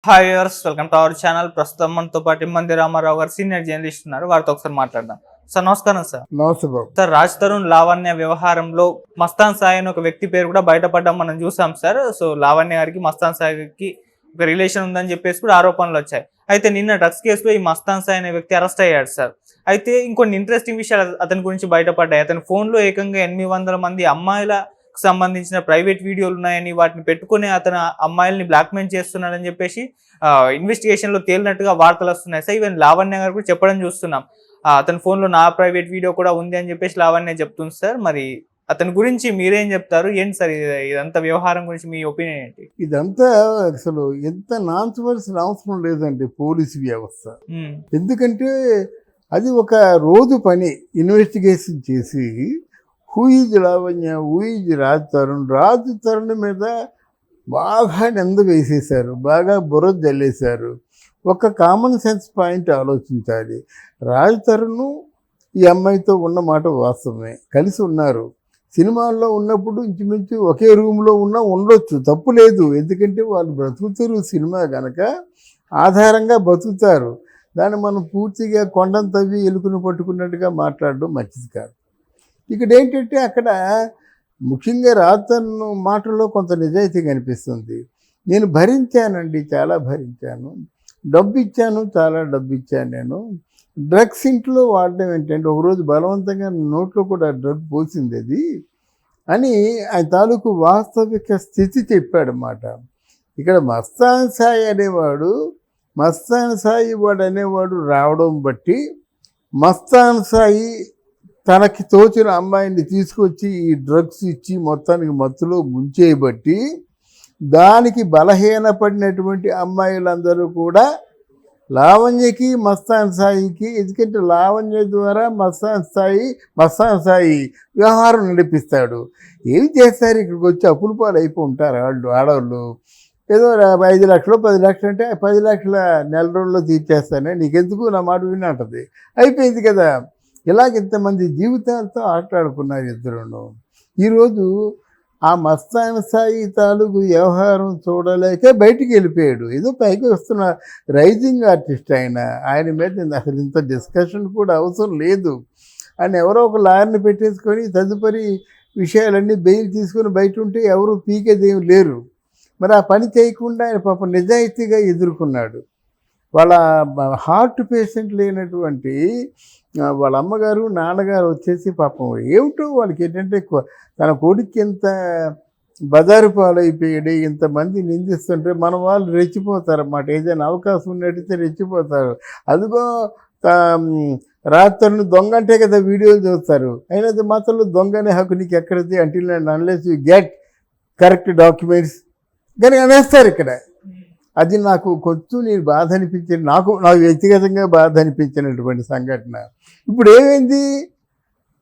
Hi viewers, welcome to our channel. ప్రస్తుతం మనతో పాటు ఇమ్మంది రామారావు గారు సీనియర్ జర్నలిస్ట్ ఉన్నారు. వారితో ఒకసారి మాట్లాడదాం. సార్ నమస్కారం. సార్ నమస్తే బాబు. సార్, రాజ్ తరుణ్ లావణ్య వ్యవహారంలో మస్తాన్ సాయి అని ఒక వ్యక్తి పేరు కూడా బయటపడడం మనం చూసాం సార్. సో లావణ్య గారికి మస్తాన్ సాయికి ఒక రిలేషన్ ఉందని చెప్పేసి కూడా ఆరోపణలు వచ్చాయి. అయితే నిన్న డ్రగ్స్ కేసులో ఈ మస్తాన్ సాయి అనే వ్యక్తి అరెస్ట్ అయ్యాడు సార్. అయితే ఇంకొన్ని ఇంట్రెస్టింగ్ విషయాలు అతని గురించి బయటపడ్డాయి. అతని ఫోన్లో ఏకంగా 800 మంది అమ్మాయిల సంబంధించిన ప్రైవేట్ వీడియోలు ఉన్నాయని, వాటిని పెట్టుకుని అతను అమ్మాయిల్ని బ్లాక్మెయిల్ చేస్తున్నాడని చెప్పేసి ఇన్వెస్టిగేషన్ లో తేలినట్టుగా వార్తలు వస్తున్నాయి సార్. ఈవెన్ లావణ్య గారు కూడా చెప్పడం చూస్తున్నాం. అతని ఫోన్ లో నా ప్రైవేట్ వీడియో కూడా ఉంది అని చెప్పేసి లావణ్య చెప్తుంది సార్. మరి అతని గురించి మీరేం చెప్తారు? ఏంటి సార్ ఇదంతా వ్యవహారం గురించి మీ ఒపీనియన్ ఏంటి? ఇదంతా అసలు ఎంత నాన్సవలసిన అవసరం లేదండి పోలీసు వ్యవస్థ. ఎందుకంటే అది ఒక రోజు పని. ఇన్వెస్టిగేషన్ చేసి who is Lavanya, who is Raj Tarun మీద బాగా నింద వేసేశారు, బాగా బుర్ర జల్లేశారు. ఒక కామన్ సెన్స్ పాయింట్ ఆలోచించాలి. రాజ్ తరుణ్ ఈ అమ్మాయితో ఉన్న మాట వాస్తవమే, కలిసి ఉన్నారు. సినిమాల్లో ఉన్నప్పుడు ఇంచుమించు ఒకే రూమ్లో ఉండొచ్చు, తప్పు లేదు. ఎందుకంటే వాళ్ళు బ్రతుకుతారు, సినిమా కనుక ఆధారంగా బతుకుతారు. దాన్ని మనం పూర్తిగా కొండను తవ్వి ఎలుకను పట్టుకున్నట్టుగా మాట్లాడడం మంచిది కాదు. ఇక్కడ ఏంటంటే అక్కడ ముఖ్యంగా రాతను మాటల్లో కొంత నిజాయితీ కనిపిస్తుంది. నేను భరించానండి, చాలా భరించాను, డబ్బు ఇచ్చాను, చాలా డబ్బు ఇచ్చాను. నేను డ్రగ్స్ ఇంట్లో వాడడం ఏంటంటే ఒకరోజు బలవంతంగా నోట్లో కూడా డ్రగ్ పోసింది అది అని ఆయన తాలూకు వాస్తవిక స్థితి చెప్పాడన్నమాట. ఇక్కడ మస్తాన్ సాయి అనేవాడు రావడం బట్టి మస్తాన్ సాయి తనకి తోచిన అమ్మాయిని తీసుకొచ్చి ఈ డ్రగ్స్ ఇచ్చి మొత్తానికి మత్తులో ముంచేయబట్టి దానికి బలహీనపడినటువంటి అమ్మాయిలందరూ కూడా లావణ్యకి మస్తాన్ సాయికి, ఎందుకంటే లావణ్య ద్వారా మస్తాన్ సాయి వ్యవహారం నడిపిస్తాడు. ఏం చేస్తారు? ఇక్కడికి వచ్చి అప్పుల పాలు అయిపో ఉంటారు ఆడవాళ్ళు. ఏదో 5 లక్షలు 10 లక్షలు అంటే 10 లక్షల నెల రోజుల్లో తీర్చేస్తానే, నీకెందుకు నా మాట వినంటది. అయిపోయింది కదా. ఇలాగ ఇంతమంది జీవితాలతో ఆటలాడుకున్నారు ఇద్దరును. ఈరోజు ఆ మస్తాన్ సాయి తాలూకు వ్యవహారం చూడలేక బయటికి వెళ్ళిపోయాడు. ఏదో పైకి వస్తున్న రైజింగ్ ఆర్టిస్ట్ ఆయన మీద అసలు ఇంత డిస్కషన్ కూడా అవసరం లేదు. ఆయన ఎవరో ఒక లాయర్ని పెట్టేసుకొని తదుపరి విషయాలన్నీ బెయిల్ తీసుకొని బయట ఉంటే ఎవరు పీకేదేమి లేరు. మరి ఆ పని చేయకుండా ఆయన పాపం నిజాయితీగా ఎదుర్కొన్నాడు. వాళ్ళ హార్ట్ పేషెంట్ లేనటువంటి వాళ్ళ అమ్మగారు నాన్నగారు వచ్చేసి పాపం ఏమిటో వాళ్ళకి ఏంటంటే తన కొడుకు ఎంత బజారు పాలైపోయాడు, ఇంతమంది నిందిస్తుంటే మన వాళ్ళు రెచ్చిపోతారన్నమాట. ఏదైనా అవకాశం ఉన్నట్టయితే రెచ్చిపోతారు. అదిగో రాత్రులు దొంగ అంటే కదా వీడియోలు చూస్తారు. అయినా మాత్రం దొంగ అనే హక్కు నీకు ఎక్కడిది అంటే unless you get correct documents కానీ అనేస్తారు ఇక్కడ. అది నాకు కొంచెం నేను బాధ అనిపించింది, నాకు వ్యక్తిగతంగా బాధ అనిపించినటువంటి సంఘటన. ఇప్పుడు ఏమైంది?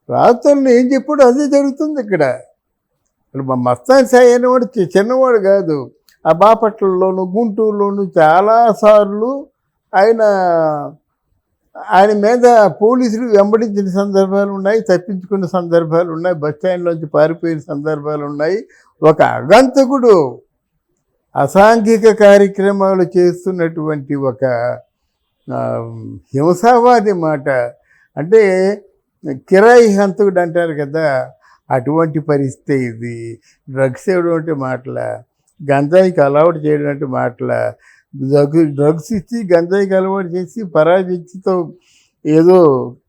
రాత్రులు ఏం చెప్పాడు అదే జరుగుతుంది ఇక్కడ. మా మస్తాన్ సాయి అనేవాడు చిన్నవాడు కాదు. ఆ బాపట్లలోను గుంటూరులోను చాలాసార్లు ఆయన మీద పోలీసులు వెంబడించిన సందర్భాలు ఉన్నాయి, తప్పించుకున్న సందర్భాలు ఉన్నాయి, బస్టాండ్లోంచి పారిపోయిన సందర్భాలు ఉన్నాయి. ఒక అగంతకుడు అసాంఘిక కార్యక్రమాలు చేస్తున్నటువంటి ఒక హింసావాది మాట, అంటే కిరాయి హంతకుడు అంటారు కదా, అటువంటి పరిస్థితి ఇది. డ్రగ్స్ ఇవ్వడం అంటే మాటల, గంజాయికి అలవాటు చేయడం అంటే మాటల, డ్రగ్స్ ఇచ్చి గంజాయికి అలవాటు చేసి పరాయి వ్యక్తితో ఏదో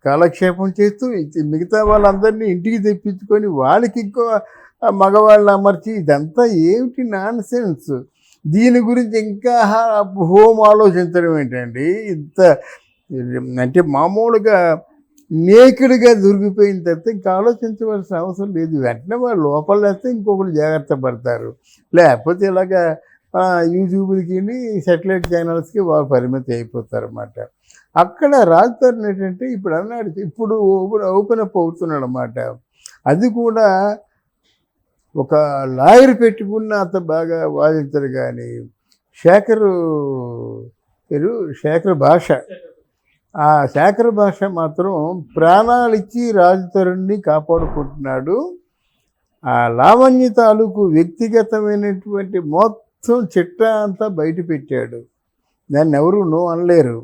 కాలక్షేపం చేస్తూ మిగతా వాళ్ళందరినీ ఇంటికి తెప్పించుకొని వాళ్ళకి ఇంకో మగవాళ్ళని అమర్చి, ఇదంతా ఏమిటి నాన్ సెన్స్. దీని గురించి ఇంకా హోమ్ ఆలోచించడం ఏంటండి? ఇంత అంటే మామూలుగా నేకుడుగా దొరికిపోయిన తర్వాత ఇంకా ఆలోచించవలసిన అవసరం లేదు. వెంటనే వాళ్ళు లోపల వేస్తే ఇంకొకరు జాగ్రత్త పడతారు. లేకపోతే ఇలాగా యూట్యూబ్లకి సెటిలైట్ ఛానల్స్కి వాళ్ళు పరిమితి అయిపోతారన్నమాట. అక్కడ రాజ్ తరుణ్ ఏంటంటే ఇప్పుడు ఓపెన్ అప్ అవుతున్నాడు అన్నమాట. అది కూడా ఒక లాయర్ పెట్టుకున్న అంత బాగా వాదించరు. కానీ శేఖర్ భాష మాత్రం ప్రాణాలిచ్చి రాజ్ తరుణ్ని కాపాడుకుంటున్నాడు. ఆ లావణ్య తాలూకు వ్యక్తిగతమైనటువంటి మొత్తం చిట్టా అంతా బయట పెట్టాడు. దాన్ని ఎవరు నో అనలేరు.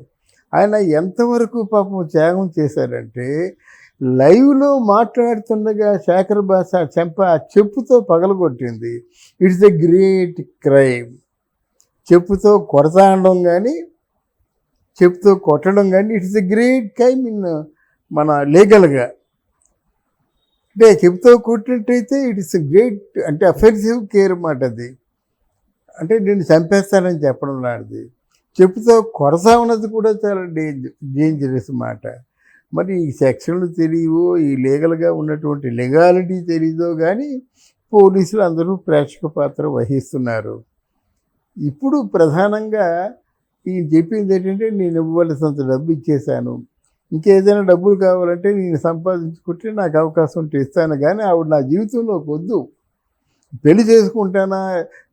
ఆయన ఎంతవరకు పాపం త్యాగం చేశారంటే లైవ్లో మాట్లాడుతుండగా శేఖర్ భాష చెప్పుతో పగలగొట్టింది. It's a great crime. చెప్పుతో కొడతాడడం కానీ చెప్పుతో కొట్టడం కానీ it's a great crime in మన లీగల్గా. అంటే చెప్పుతో కొట్టినట్టయితే ఇట్స్ గ్రేట్ అంటే అఫెన్సివ్ కేర్ అన్నమాట అది. అంటే నేను చంపేస్తానని చెప్పడం లాంటిది. చెప్పుతో కొడతా ఉన్నది కూడా చాలా డేంజరస్ మాట. మరి ఈ సెక్షన్లు తెలియవో ఈ లీగల్గా ఉన్నటువంటి లీగాలిటీ తెలియదో కానీ పోలీసులు అందరూ ప్రేక్షక పాత్ర వహిస్తున్నారు. ఇప్పుడు ప్రధానంగా ఈయన చెప్పింది ఏంటంటే నేను ఇవ్వవలసినంత డబ్బు ఇచ్చేశాను, ఇంకేదైనా డబ్బులు కావాలంటే నేను సంపాదించుకుంటే నాకు అవకాశం ఉంటే ఇస్తాను, కానీ ఆవిడ నా జీవితంలోకి వద్దు, పెళ్లి చేసుకుంటానా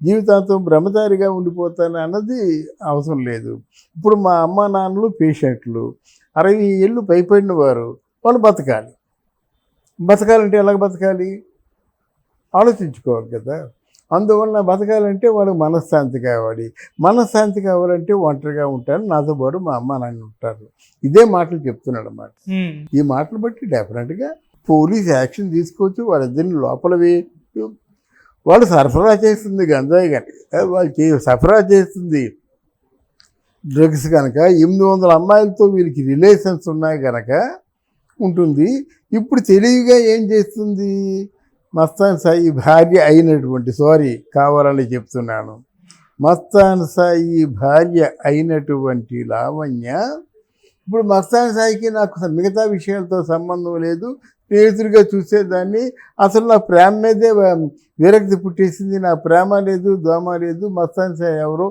జీవితాంతం బ్రహ్మచారిగా ఉండిపోతానా అన్నది అవసరం లేదు. ఇప్పుడు మా అమ్మ నాన్నలు పేషెంట్లు 60 ఏళ్ళు పైపడిన వారు, వాళ్ళు బతకాలంటే ఎలాగ బతకాలి ఆలోచించుకోవాలి కదా. అందువల్ల బతకాలంటే వాళ్ళకి మనశ్శాంతి కావాలంటే ఒంటరిగా ఉంటాను, నాతో పాటు మా అమ్మ నాన్న ఉంటారు. ఇదే మాటలు చెప్తున్నాడు అన్నమాట. ఈ మాటలు బట్టి డెఫినెట్గా పోలీస్ యాక్షన్ తీసుకోవచ్చు. వాళ్ళిద్దరిని లోపల వేయచ్చు. వాళ్ళు సరఫరా చేస్తుంది గంజాయి కనుక, వాళ్ళు సరఫరా చేస్తుంది డ్రగ్స్ కనుక, 800 అమ్మాయిలతో వీళ్ళకి రిలేషన్స్ ఉన్నాయి కనుక ఉంటుంది. ఇప్పుడు తెలివిగా ఏం చేస్తుంది, మస్తాన్ సాయి భార్య అయినటువంటి కావాలని చెప్తున్నాను, మస్తాన్ సాయి భార్య అయినటువంటి లావణ్య ఇప్పుడు మస్తాన్ సాయికి నాకు మిగతా విషయాలతో సంబంధం లేదు, స్నేహితుడిగా చూసేదాన్ని, అసలు నా ప్రేమ మీదే విరక్తి పుట్టేసింది, నా ప్రేమ లేదు దోమ లేదు, మస్తాన్ సాయి ఎవరో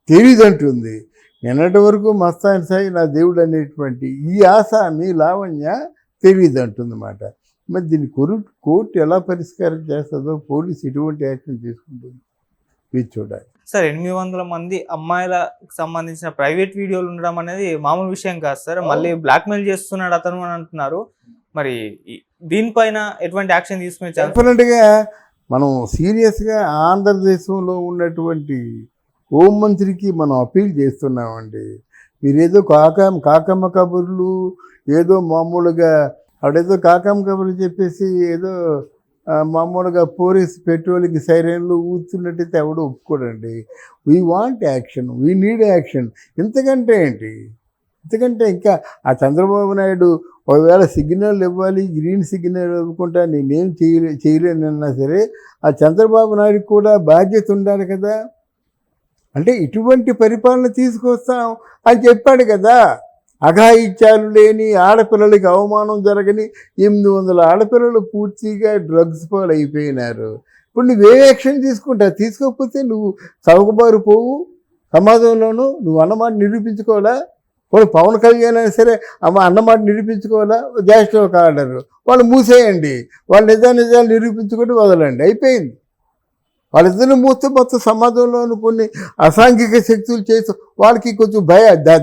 తెలియదంటుంది. నిన్నటి వరకు మస్తాన్ సాయి నా దేవుడు అనేటువంటి ఈ ఆసామి లావణ్య తెలియదంటుంది అన్నమాట. మరి దీన్ని కోర్టు ఎలా పరిష్కారం చేస్తుందో, పోలీసు ఎటువంటి యాక్షన్ తీసుకుంటుంది ఇది చూడాలి. సార్ 800 మంది అమ్మాయిలకు సంబంధించిన ప్రైవేట్ వీడియోలు ఉండడం అనేది మామూలు విషయం కాదు సార్. మళ్ళీ బ్లాక్మెయిల్ చేస్తున్నాడు అతను అని అంటున్నారు. మరి దీనిపైన ఎటువంటి యాక్షన్ తీసుకునే ఛాన్స్? డెఫినెట్గా మనం సీరియస్గా ఆంధ్రదేశంలో ఉన్నటువంటి హోంమంత్రికి మనం అప్పీల్ చేస్తున్నామండి. మీరేదో కాకమ్మ కబుర్లు ఏదో మామూలుగా ఆవిడేదో కాకమ్మ కబుర్లు చెప్పేసి ఏదో మామూలుగా పోలీస్ పెట్రోల్కి సైరన్లు ఊతున్నట్టయితే ఎవడో ఒప్పుకోడండి. We want action, we need action. ఇంతకంటే ఏంటి, ఇంతకంటే ఇంకా ఆ చంద్రబాబు నాయుడు ఒకవేళ సిగ్నల్ ఇవ్వాలి, గ్రీన్ సిగ్నల్ ఇవ్వకుండా నేనేం చేయలేనన్నా సరే ఆ చంద్రబాబు నాయుడు కూడా బాధ్యత ఉండాలి కదా. అంటే ఇటువంటి పరిపాలన తీసుకొస్తాం అని చెప్పాడు కదా. అఘాయిత్యాలు లేని, ఆడపిల్లలకి అవమానం జరగని 800 ఆడపిల్లలు పూర్తిగా డ్రగ్స్ పాలు అయిపోయినారు. ఇప్పుడు నువ్వే యాక్షన్ తీసుకోకపోతే నువ్వు చౌకబారు పోవు, సమాజంలోనూ నువ్వు అన్నమాట నిరూపించుకోవాలా. వాళ్ళు పవన్ కళ్యాణ్ అయినా సరే అన్నమాట నిరూపించుకోవాలా. జ్యేష్ఠ ఒక ఆర్డరు, వాళ్ళు మూసేయండి, వాళ్ళు నిజాలు నిరూపించుకుంటూ వదలండి, అయిపోయింది. వాళ్ళిద్దరిని మూస్తే మొత్తం సమాజంలోని కొన్ని అసాంఘిక శక్తులు చేసి వాళ్ళకి కొంచెం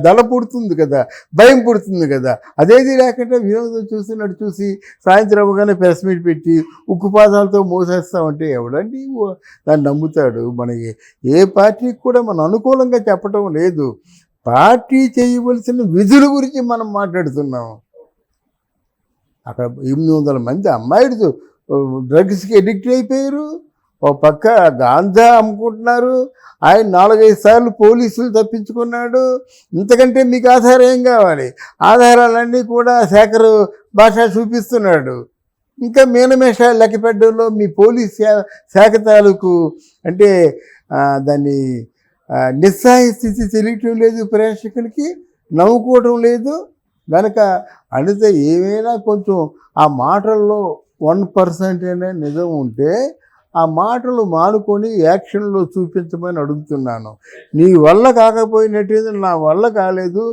దళ పుడుతుంది కదా, భయం పుడుతుంది కదా. అదేది లేకుండా వినోదం చూసి సాయంత్రం అవగానే ప్రెస్ మీట్ పెట్టి ఉక్కుపాదాలతో మోసేస్తామంటే ఎవడండి దాన్ని నమ్ముతాడు? మనకి ఏ పార్టీకి కూడా మనం అనుకూలంగా చెప్పడం లేదు. పార్టీ చేయవలసిన విధుల గురించి మనం మాట్లాడుతున్నాం. అక్కడ 800 మంది అమ్మాయిలు డ్రగ్స్కి ఎడిక్ట్ అయిపోయారు. ఓ పక్క గాంజా అమ్ముకుంటున్నారు. ఆయన 4-5 సార్లు పోలీసులు తప్పించుకున్నాడు. ఇంతకంటే మీకు ఆధారం ఏం కావాలి? ఆధారాలన్నీ కూడా శేఖర్ భాష చూపిస్తున్నాడు. ఇంకా మీనమేషాలు లెక్కపెట్టడంలో మీ పోలీస్ శాఖ తాలూకు అంటే దాన్ని నిస్సహాయ స్థితి తెలియటం లేదు, ప్రేక్షకులకి నవ్వుకోవటం లేదు. కనుక అడిగితే ఏమైనా కొంచెం ఆ మాటల్లో 1% అయినా నిజం ఉంటే ఆ మాటలు మానుకొని యాక్షన్లో చూపించమని అడుగుతున్నాను. నీ వల్ల కాకపోయినట్టు నా వల్ల కాలేదు,